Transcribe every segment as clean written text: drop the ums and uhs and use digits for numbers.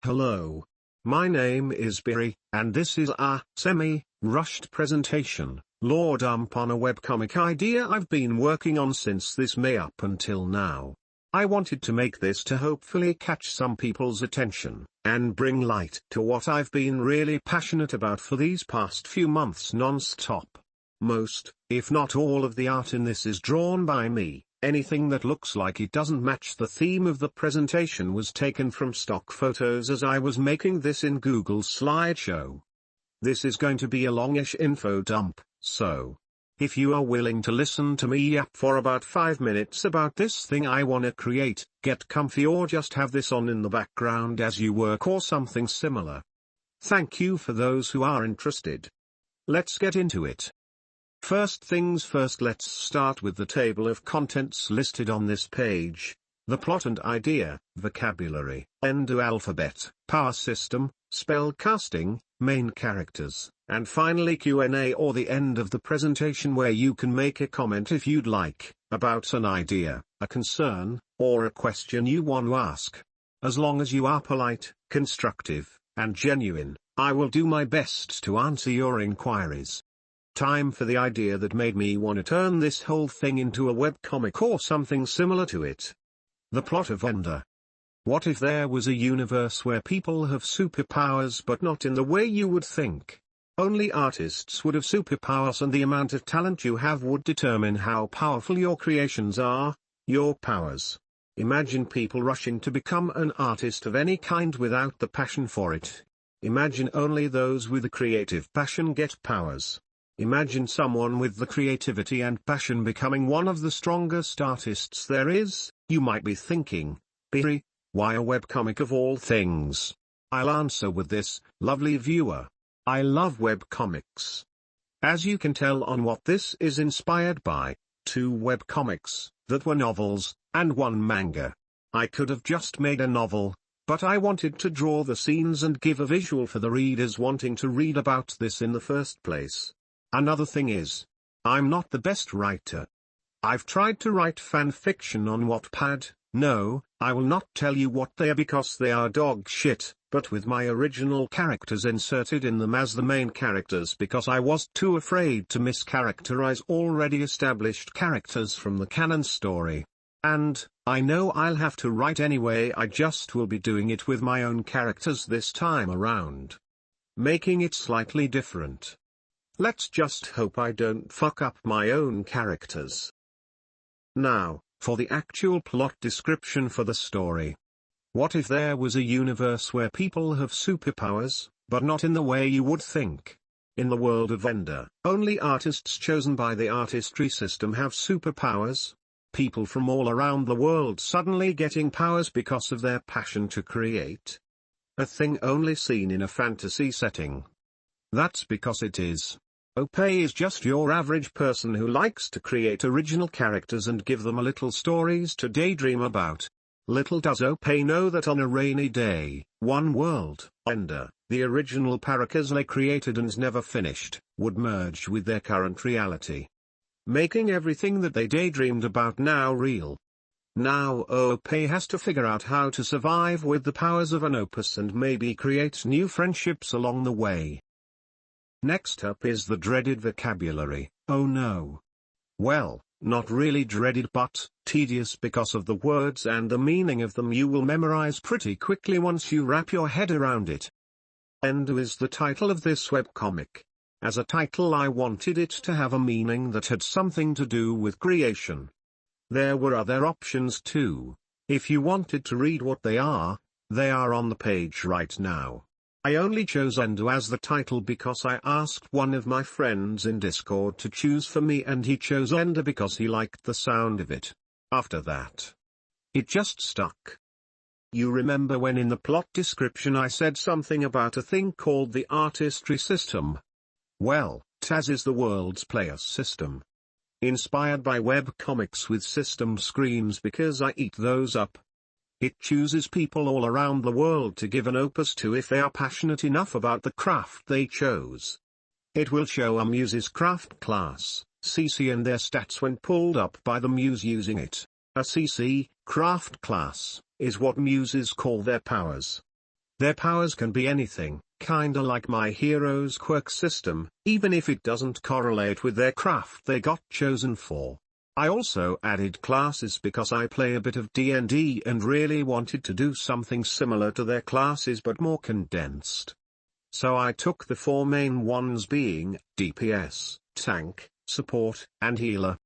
Hello. My name is Biri, and this is a semi-rushed presentation, lore dump on a webcomic idea I've been working on since this May up until now. I wanted to make this to hopefully catch some people's attention, and bring light to what I've been really passionate about for these past few months non-stop. Most, if not all of the art in this is drawn by me. Anything that looks like it doesn't match the theme of the presentation was taken from stock photos as I was making this in Google slideshow. This is going to be a longish info dump, so if you are willing to listen to me yap for about 5 minutes about this thing I wanna create, get comfy or just have this on in the background as you work or something similar. Thank you for those who are interested. Let's get into it. First things first, let's start with the table of contents listed on this page. The plot and idea, vocabulary, Orenda alphabet, power system, spell casting, main characters, and finally Q&A or the end of the presentation where you can make a comment if you'd like, about an idea, a concern, or a question you want to ask. As long as you are polite, constructive, and genuine, I will do my best to answer your inquiries. Time for the idea that made me want to turn this whole thing into a webcomic or something similar to it. The plot of Orenda. What if there was a universe where people have superpowers but not in the way you would think? Only artists would have superpowers, and the amount of talent you have would determine how powerful your creations are, your powers. Imagine people rushing to become an artist of any kind without the passion for it. Imagine only those with a creative passion get powers. Imagine someone with the creativity and passion becoming one of the strongest artists there is. You might be thinking, Biri, why a webcomic of all things? I'll answer with this, lovely viewer. I love webcomics. As you can tell on what this is inspired by, 2 webcomics, that were novels, and 1 manga. I could have just made a novel, but I wanted to draw the scenes and give a visual for the readers wanting to read about this in the first place. Another thing is, I'm not the best writer. I've tried to write fan fiction on Wattpad. No, I will not tell you what they are because they are dog shit, but with my original characters inserted in them as the main characters because I was too afraid to mischaracterize already established characters from the canon story. And, I know I'll have to write anyway, I just will be doing it with my own characters this time around. Making it slightly different. Let's just hope I don't fuck up my own characters. Now, for the actual plot description for the story. What if there was a universe where people have superpowers, but not in the way you would think? In the world of Orenda, only artists chosen by the artistry system have superpowers. People from all around the world suddenly getting powers because of their passion to create. A thing only seen in a fantasy setting. That's because it is. OP is just your average person who likes to create original characters and give them a little stories to daydream about. Little does OP know that on a rainy day, one world, Orenda, the original characters they created and never finished, would merge with their current reality. Making everything that they daydreamed about now real. Now OP has to figure out how to survive with the powers of an opus and maybe create new friendships along the way. Next up is the dreaded vocabulary. Oh no. Well, not really dreaded but tedious because of the words and the meaning of them you will memorize pretty quickly once you wrap your head around it. Orenda is the title of this webcomic. As a title I wanted it to have a meaning that had something to do with creation. There were other options too. If you wanted to read what they are on the page right now. I only chose Orenda as the title because I asked one of my friends in Discord to choose for me and he chose Orenda because he liked the sound of it. After that, it just stuck. You remember when in the plot description I said something about a thing called the artistry system? Well, TAS is the world's player system. Inspired by webcomics with system screams because I eat those up. It chooses people all around the world to give an opus to if they are passionate enough about the craft they chose. It will show a muse's craft class, CC and their stats when pulled up by the muse using it. A CC, craft class, is what muses call their powers. Their powers can be anything, kinda like my hero's quirk system, even if it doesn't correlate with their craft they got chosen for. I also added classes because I play a bit of D&D and really wanted to do something similar to their classes but more condensed. So I took the four main ones being DPS, Tank, Support, and Healer.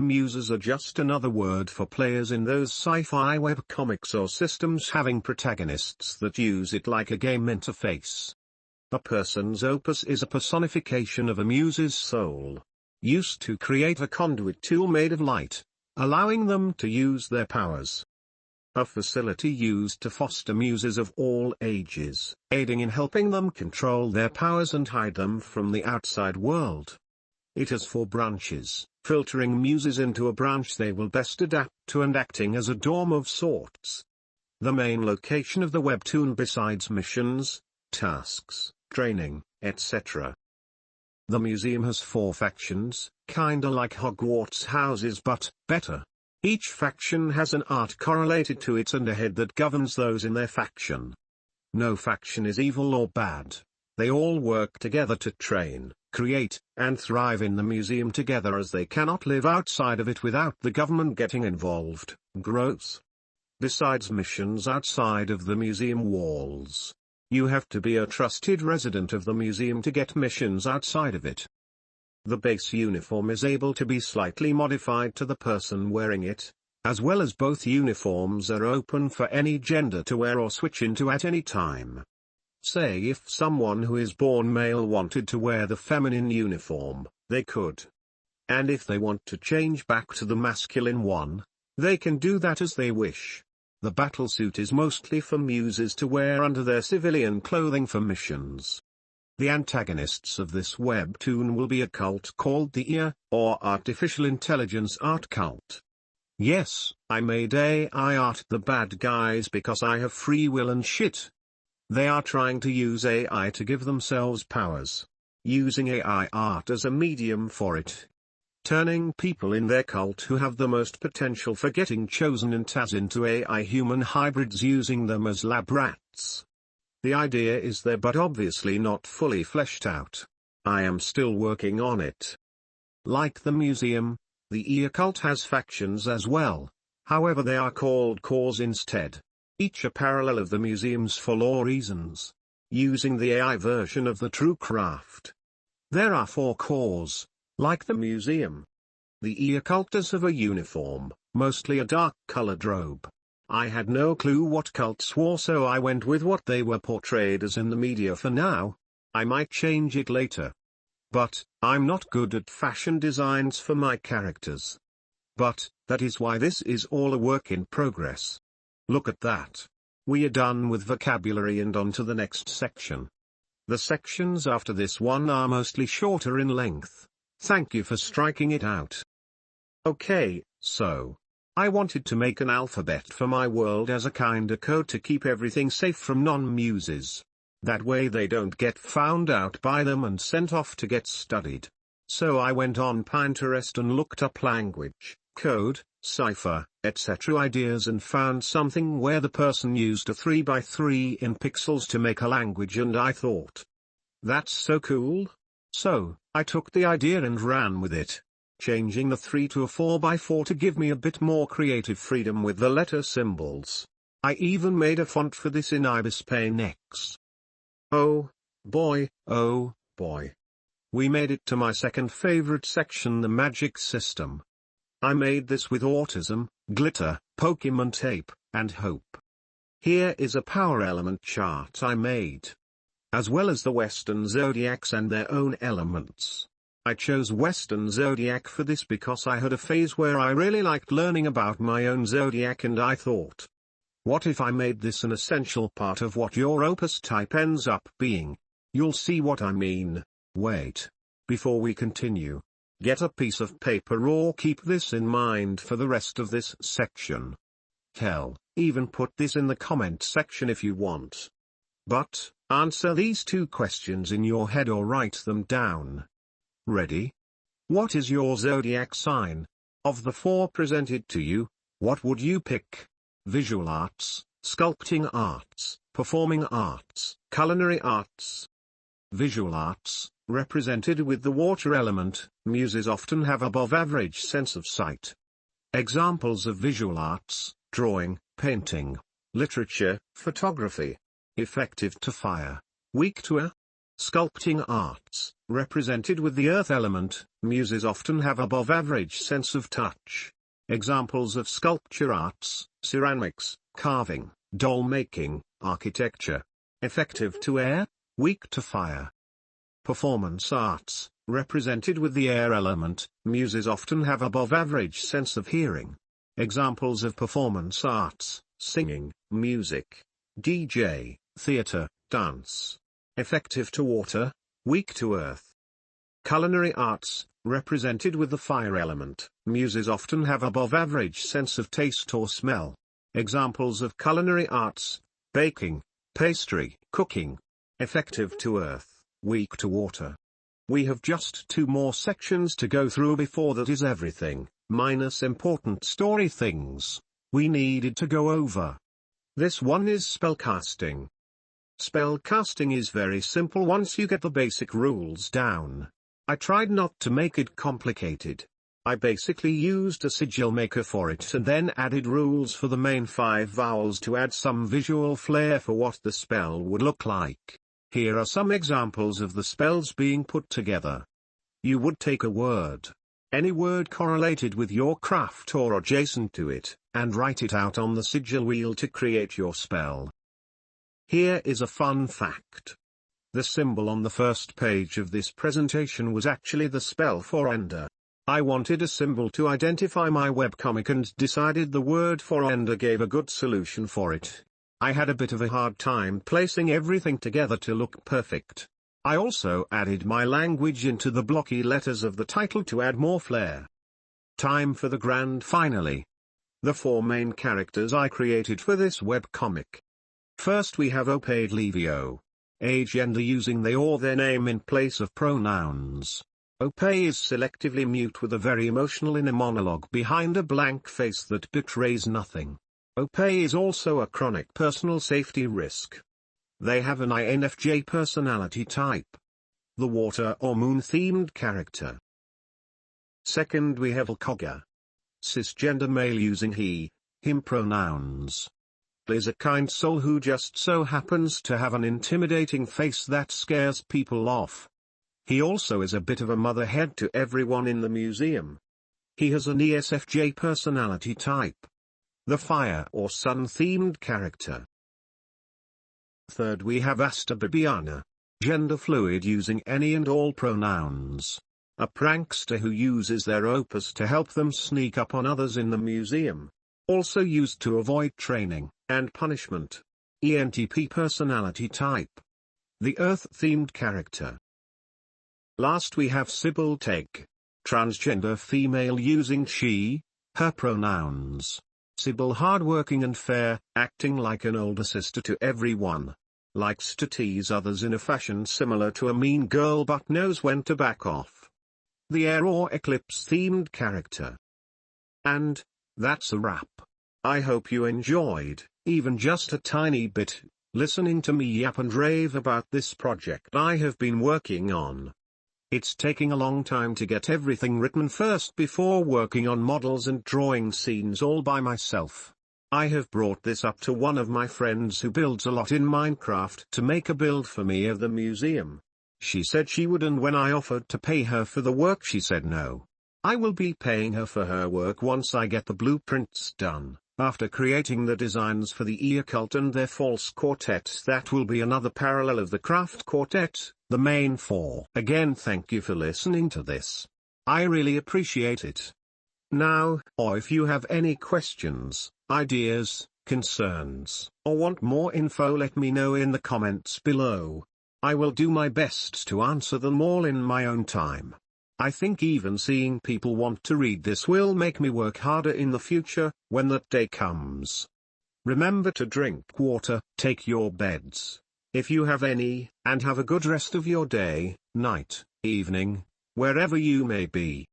Muses are just another word for players in those sci-fi webcomics or systems having protagonists that use it like a game interface. A person's opus is a personification of a muse's soul, used to create a conduit tool made of light, allowing them to use their powers. A facility used to foster muses of all ages, aiding in helping them control their powers and hide them from the outside world. It has 4 branches, filtering muses into a branch they will best adapt to and acting as a dorm of sorts. The main location of the webtoon besides missions, tasks, training, etc. The museum has 4 factions, kinda like Hogwarts houses but better. Each faction has an art correlated to it and a head that governs those in their faction. No faction is evil or bad. They all work together to train, create, and thrive in the museum together as they cannot live outside of it without the government getting involved. Gross. Besides missions outside of the museum walls, you have to be a trusted resident of the museum to get missions outside of it. The base uniform is able to be slightly modified to the person wearing it, as well as both uniforms are open for any gender to wear or switch into at any time. Say if someone who is born male wanted to wear the feminine uniform, they could. And if they want to change back to the masculine one, they can do that as they wish. The battlesuit is mostly for muses to wear under their civilian clothing for missions. The antagonists of this webtoon will be a cult called the IA, or Artificial Intelligence Art Cult. Yes, I made AI art the bad guys because I have free will and shit. They are trying to use AI to give themselves powers, using AI art as a medium for it. Turning people in their cult who have the most potential for getting chosen and TAS into AI human hybrids using them as lab rats. The idea is there but obviously not fully fleshed out. I am still working on it. Like the museum, the IA cult has factions as well, however they are called cores instead. Each a parallel of the museum's for lore reasons, using the AI version of the true craft. There are 4 cores, like the museum. The IA cult does have a uniform, mostly a dark-colored robe. I had no clue what cults wore so I went with what they were portrayed as in the media for now. I might change it later. But, I'm not good at fashion designs for my characters. But, that is why this is all a work in progress. Look at that. We are done with vocabulary and on to the next section. The sections after this one are mostly shorter in length. Thank you for striking it out. Okay, so I wanted to make an alphabet for my world as a kinda code to keep everything safe from non-muses. That way they don't get found out by them and sent off to get studied. So I went on Pinterest and looked up language, code, cipher, etc. ideas and found something where the person used a 3x3 in pixels to make a language and I thought, that's so cool. So, I took the idea and ran with it, changing the 3 to a 4x4 to give me a bit more creative freedom with the letter symbols. I even made a font for this in Ibis Paint X. Oh boy. We made it to my second favorite section, the magic system. I made this with autism, glitter, Pokemon tape, and hope. Here is a power element chart I made, as well as the Western zodiacs and their own elements. I chose Western zodiac for this because I had a phase where I really liked learning about my own zodiac and I thought, what if I made this an essential part of what your opus type ends up being? You'll see what I mean. Wait. Before we continue, get a piece of paper or keep this in mind for the rest of this section. Hell, even put this in the comment section if you want. But, answer these 2 questions in your head or write them down. Ready? What is your zodiac sign? Of the 4 presented to you, what would you pick? Visual arts, sculpting arts, Performing arts, culinary arts. Visual arts, represented with the water element, muses often have above-average sense of sight. Examples of visual arts: drawing, painting, literature, photography. Effective to fire, weak to air. Sculpting arts, represented with the earth element, muses often have above-average sense of touch. Examples of sculpture arts: ceramics, carving, doll making, architecture. Effective to air, weak to fire. Performance arts, represented with the air element, muses often have above-average sense of hearing. Examples of performance arts: singing, music, DJ, theater, dance. Effective to water, weak to earth. Culinary arts, represented with the fire element, muses often have above-average sense of taste or smell. Examples of culinary arts: baking, pastry, cooking. Effective to earth, weak to water. We have just 2 more sections to go through before that is everything, minus important story things, we needed to go over. This one is spellcasting. Spellcasting is very simple once you get the basic rules down. I tried not to make it complicated. I basically used a sigil maker for it and then added rules for the main 5 vowels to add some visual flair for what the spell would look like. Here are some examples of the spells being put together. You would take a word, any word correlated with your craft or adjacent to it, and write it out on the sigil wheel to create your spell. Here is a fun fact. The symbol on the first page of this presentation was actually the spell for Orenda. I wanted a symbol to identify my webcomic and decided the word for Orenda gave a good solution for it. I had a bit of a hard time placing everything together to look perfect. I also added my language into the blocky letters of the title to add more flair. Time for the grand finale. The 4 main characters I created for this webcomic. First we have Opade Levio. Age, gender using they or their name in place of pronouns. Opay is selectively mute with a very emotional inner monologue behind a blank face that betrays nothing. Opay is also a chronic personal safety risk. They have an INFJ personality type. The water or moon themed character. Second we have Alcoga. Cisgender male using he, him pronouns. Is a kind soul who just so happens to have an intimidating face that scares people off. He also is a bit of a motherhead to everyone in the museum. He has an ESFJ personality type. The fire or sun themed character. Third we have Asta Bibiana. Gender fluid using any and all pronouns. A prankster who uses their opus to help them sneak up on others in the museum. Also used to avoid training and punishment. ENTP personality type. The earth-themed character. Last we have Sybil Tegg. Transgender female using she, her pronouns. Sybil hardworking and fair, acting like an older sister to everyone. Likes to tease others in a fashion similar to a mean girl but knows when to back off. The air or eclipse themed character. And, that's a wrap. I hope you enjoyed, even just a tiny bit, listening to me yap and rave about this project I have been working on. It's taking a long time to get everything written first before working on models and drawing scenes all by myself. I have brought this up to one of my friends who builds a lot in Minecraft to make a build for me of the museum. She said she would, and when I offered to pay her for the work she said no. I will be paying her for her work once I get the blueprints done. After creating the designs for the E-Occult and their false quartets, that will be another parallel of the Craft Quartet, the main 4. Again, thank you for listening to this. I really appreciate it. Now, or if you have any questions, ideas, concerns, or want more info, let me know in the comments below. I will do my best to answer them all in my own time. I think even seeing people want to read this will make me work harder in the future, when that day comes. Remember to drink water, take your beds, if you have any, and have a good rest of your day, night, evening, wherever you may be.